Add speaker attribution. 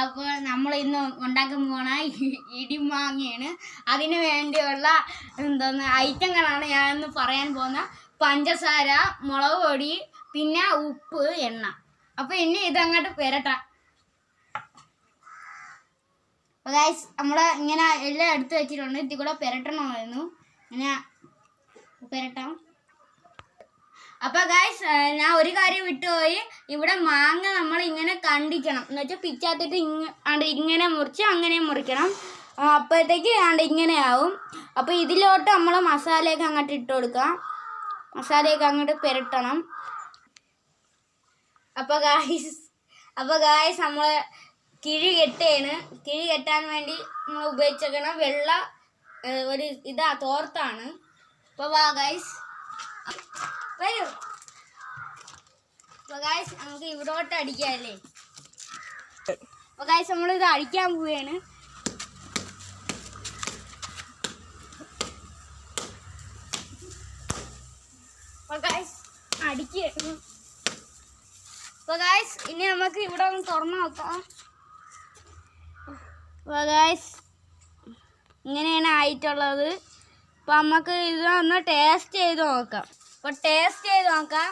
Speaker 1: അപ്പോൾ നമ്മൾ ഇന്ന് ഉണ്ടാക്കാൻ പോണ ഇടിമാങ്ങയാണ്. അതിന് വേണ്ടിയുള്ള ഐറ്റങ്ങളാണ് ഞാനിന്ന് പറയാൻ പോകുന്ന. പഞ്ചസാര, മുളക് പൊടി, പിന്നെ ഉപ്പ്, എണ്ണ. അപ്പോൾ ഇനി ഇതങ്ങോട്ട് പെരട്ടാം. അപ്പോൾ ഗൈസ് നമ്മൾ ഇങ്ങനെ എല്ലാം എടുത്ത് വെച്ചിട്ടുണ്ട്. ഇതിൽ കൂടെ പെരട്ടണമായിരുന്നു. ഇങ്ങനെ പെരട്ടാം. അപ്പോൾ ഗൈസ് ഞാൻ ഒരു കാര്യം വിട്ടുപോയി. ഇവിടെ മാങ്ങ നമ്മൾ ഇങ്ങനെ കണ്ടിക്കണം എന്ന് വെച്ചാൽ പിച്ചാത്തിട്ട് ഇങ്ങനെ മുറിച്ച് അങ്ങനെ മുറിക്കണം. അപ്പോഴത്തേക്ക് ഇങ്ങനെയാവും. അപ്പോൾ ഇതിലോട്ട് നമ്മൾ മസാലയൊക്കെ അങ്ങോട്ട് ഇട്ട് കൊടുക്കാം. മസാലയൊക്കെ അങ്ങോട്ട് പെരട്ടണം. അപ്പോൾ ഗായ്സ് നമ്മൾ കിഴി കെട്ടുകയാണ്. കിഴി കെട്ടാൻ വേണ്ടി നമ്മൾ ഉപയോഗിച്ചേക്കണം വെള്ള ഒരു തോർത്താണ്. അപ്പോൾ വാ ഗായ്സ് വരൂ. അപ്പോൾ ഗായ്സ് നമുക്ക് ഇവിടോട്ട് അടിക്കാമല്ലേ. അപ്പോൾ ഗായ്സ് നമ്മളിത് അടിക്കാൻ പോവുകയാണ്. അപ്പോൾ ഗായ്സ് അടിക്കുകയാണ്. അപ്പോൾ ഗായ്സ് ഇനി നമുക്ക് ഇവിടെ ഒന്ന് തുറന്ന് നോക്കാം. അപ്പോൾ ഗായ്സ് ഇങ്ങനെയാണ് ആയിട്ടുള്ളത്. അപ്പോൾ നമുക്ക് ഇതൊന്ന് ടേസ്റ്റ് ചെയ്ത് നോക്കാം. അപ്പോൾ ടേസ്റ്റ് ചെയ്ത് നോക്കാം.